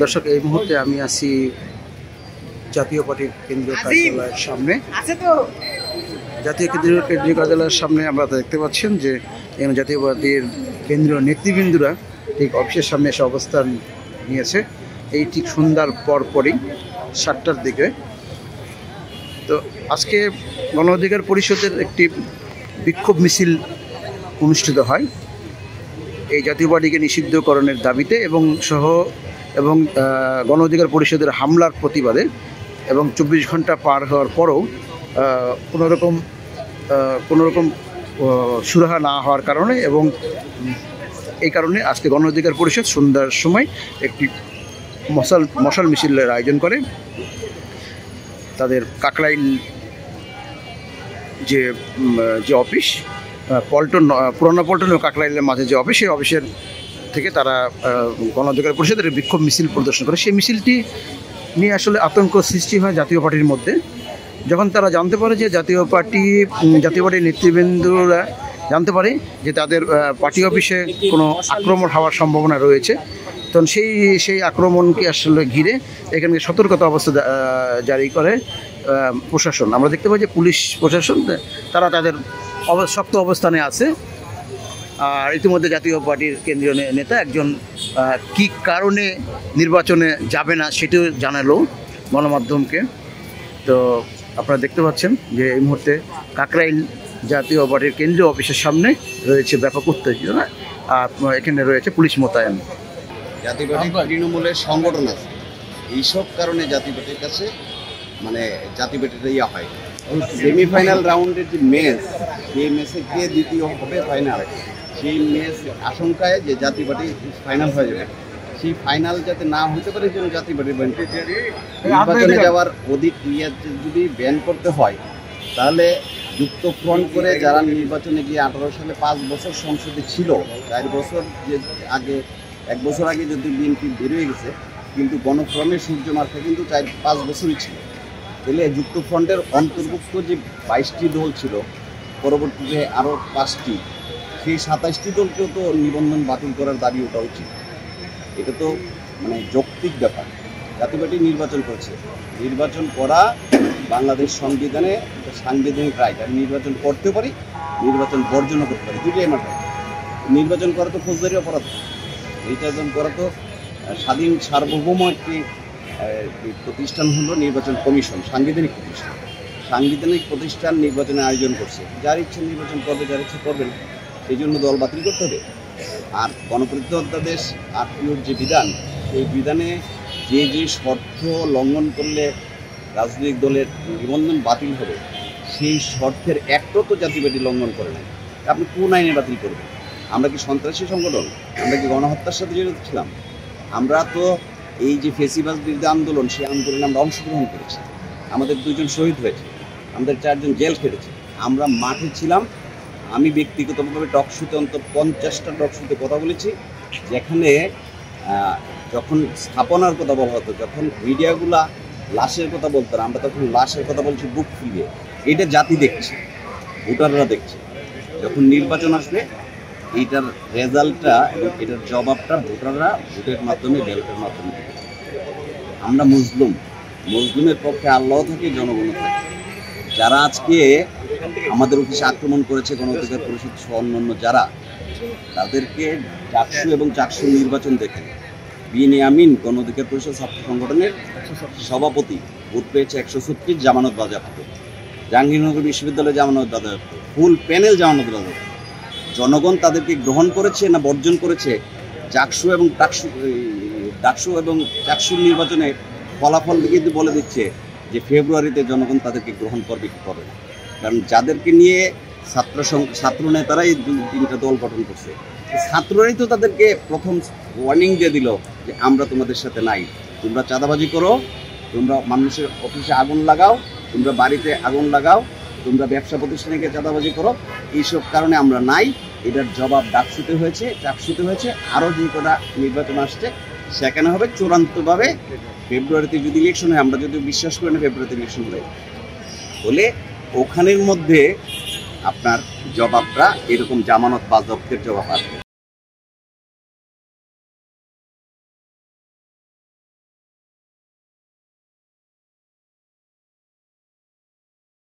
দর্শক, এই মুহূর্তে আমি আছি জাতীয় পার্টির কেন্দ্রীয় কার্যালয়ের সামনে। জাতীয় কেন্দ্রীয় কার্যালয়ের সামনে আমরা দেখতে পাচ্ছেন যে জাতীয় পার্টির কেন্দ্রীয় নেতৃবৃন্দরা ঠিক অফিসের সামনে এসে অবস্থান নিয়েছে। এই ঠিক সন্ধ্যার পরপরই 7টার দিকে। তো আজকে গণ অধিকার পরিষদের একটি বিক্ষোভ মিছিল অনুষ্ঠিত হয় এই জাতীয় পার্টিকে নিষিদ্ধকরণের দাবিতে এবং গণ অধিকার পরিষদের হামলার প্রতিবাদে, এবং 24 ঘন্টা পার হওয়ার পরেও কোনোরকম সুরাহা না হওয়ার কারণে, এবং এই কারণে আজকে গণ অধিকার পরিষদ সন্ধ্যার সময় একটি মশাল মিছিলের আয়োজন করে। তাদের কাকরাইল যে অফিস, পুরোনো পল্টন ও কাকরাইলের মাঝে যে অফিস, সেই অফিসের থেকে তারা গণ অধিকার পরিষদের বিক্ষোভ মিছিল প্রদর্শন করে। সেই মিছিলটি নিয়ে আসলে আতঙ্ক সৃষ্টি হয় জাতীয় পার্টির মধ্যে, যখন তারা জানতে পারে যে জাতীয় পার্টির নেতৃবৃন্দরা জানতে পারে যে তাদের পার্টি অফিসে কোনো আক্রমণ হওয়ার সম্ভাবনা রয়েছে। তখন সেই আক্রমণকে আসলে ঘিরে এখানে সতর্কতা অবস্থা জারি করে প্রশাসন। আমরা দেখতে পাই যে পুলিশ প্রশাসন তারা তাদের শক্ত অবস্থানে আছে। আর ইতিমধ্যে জাতীয় পার্টির কেন্দ্রীয় নেতা একজন কী কারণে নির্বাচনে যাবে না সেটিও জানালো গণমাধ্যমকে। তো আপনারা দেখতে পাচ্ছেন যে এই মুহূর্তে কাকরাইল জাতীয় পার্টির কেন্দ্রীয় অফিসের সামনে রয়েছে ব্যাপক উত্তেজনা, আর এখানে রয়েছে পুলিশ মোতায়েন। জাতীয় পার্টি তৃণমূলের সংগঠন আছে, এইসব কারণে জাতীয় পার্টির কাছে জাতীয় পার্টিটা হয়। সেমিফাইনাল রাউন্ডের যে ম্যাচ, সেই ম্যাচে কে দ্বিতীয় হবে ফাইনাল, সেই ম্যাচ আশঙ্কায় যে জাতীয় পার্টি ফাইনাল হয়ে যাবে, সেই ফাইনাল যাতে না হতে পারে জন্য জাতীয় পার্টি নির্বাচনে যাওয়ার অধিক যদি ব্যান করতে হয়, তাহলে যুক্ত ফ্রন্ট করে যারা নির্বাচনে গিয়ে 18 সালে 5 বছর সংসদে ছিল, 4 বছর আগে 1 বছর আগে যদি বিএনপি বেরিয়ে গেছে, কিন্তু গণফ্রমের সূর্য মার্কা কিন্তু 4-5 বছরই ছিল। তাহলে যুক্ত ফ্রন্টের অন্তর্ভুক্ত যে 22টি দল ছিল, পরবর্তীতে আরও 5টি, সেই 27টি দলকেও তো নিবন্ধন বাতিল করার দাবি ওঠা উচিত। এটা তো যৌক্তিক ব্যাপার। জাতীয় পার্টি নির্বাচন করছে, নির্বাচন করা বাংলাদেশ সংবিধানে সাংবিধানিক রাইট। আমি নির্বাচন করতে পারি, নির্বাচন বর্জনও করতে পারি, দুটোই আমার রাইট। নির্বাচন করা তো ফৌজদারি অপরাধ, নির্বাচন করা তো স্বাধীন সার্বভৌম একটি প্রতিষ্ঠান হলো নির্বাচন কমিশন, সাংবিধানিক প্রতিষ্ঠান। সাংবিধানিক প্রতিষ্ঠান নির্বাচনের আয়োজন করছে, যার ইচ্ছে নির্বাচন করবে, যার ইচ্ছে করবে না, সেই জন্য দল বাতিল করতে হবে। আর গণপ্রজাতন্ত্রী অধ্যাদেশ 8 যে বিধান, এই বিধানে যে শর্ত লঙ্ঘন করলে রাজনৈতিক দলের নিবন্ধন বাতিল হবে, সেই শর্তের একটাও তো জাতীয় পার্টি লঙ্ঘন করে নাই। আপনি কোন আইনে বাতিল করবেন? আমরা কি সন্ত্রাসী সংগঠন? আমরা কি গণহত্যার সাথে জড়িত ছিলাম? আমরা তো এই যে ফেসিবাদ বিরোধী আন্দোলন, সেই আন্দোলনে আমরা অংশগ্রহণ করেছি, আমাদের 2 জন শহীদ হয়েছে, আমাদের 4 জন জেল খেটেছে, আমরা মাঠে ছিলাম। আমি ব্যক্তিগতভাবে টকশুতে অন্তত 50টা টকশুতে কথা বলেছি, যেখানে যখন স্থাপনার কথা বলা হতো, যখন মিডিয়াগুলা লাশের কথা বলতো, আমরা তখন লাশের কথা বলছি বুক ফুলিয়ে। এটা জাতি দেখছে, ভোটাররা দেখছে। যখন নির্বাচন আসবে, এইটার রেজাল্টটা এবং এটার জবাবটা ভোটাররা ভোটের মাধ্যমে, ব্যালটের মাধ্যমে দেবে। আমরা মজলুমের পক্ষে আল্লাহ থাকে, জনগণ থাকে। যারা আজকে আমাদের অফিসে আক্রমণ করেছে, গণ অধিকার পরিষদ সহ অন্যান্য যারা, তাদেরকে ডাকসু এবং চাকসু নির্বাচন দেখে বিএনএ গণ অধিকার পরিষদ ছাত্র সংগঠনের সভাপতি ভোট পেয়েছে 136, জামানত বাজেয়াপ্ত। জাহাঙ্গীরনগর বিশ্ববিদ্যালয়ে জামানত বাজেয়াপ্ত, ফুল প্যানেল জামানত বাজেয়াপ্ত। জনগণ তাদেরকে গ্রহণ করেছে না বর্জন করেছে? ডাকসু এবং চাকসুর নির্বাচনে ফলাফল কিন্তু বলে দিচ্ছে যে ফেব্রুয়ারিতে জনগণ তাদেরকে গ্রহণ করবে কি করবে না। কারণ যাদেরকে নিয়ে ছাত্র নেতারাই 2-3টা দল গঠন করছে, ছাত্ররাই তো তাদেরকে প্রথম ওয়ার্নিং দিয়ে দিল যে আমরা তোমাদের সাথে নাই, তোমরা চাঁদাবাজি করো, তোমরা মানুষের অফিসে আগুন লাগাও, তোমরা বাড়িতে আগুন লাগাও, তোমরা ব্যবসা প্রতিষ্ঠানে গিয়ে চাঁদাবাজি করো, এইসব কারণে আমরা নাই। এটার জবাব ডাকসুতে হয়েছে, চাকসুতে হয়েছে, আরও যে কটা নির্বাচন আসছে সেখানে হবে চূড়ান্তভাবে। ফেব্রুয়ারিতে যদি ইলেকশন হয়, আমরা যদি বিশ্বাস করি না ফেব্রুয়ারিতে ইলেকশন হলে ওখানের মধ্যে আপনার জবাবটা এরকম জামানত বাজেয়াপ্তের জবাব আসবে।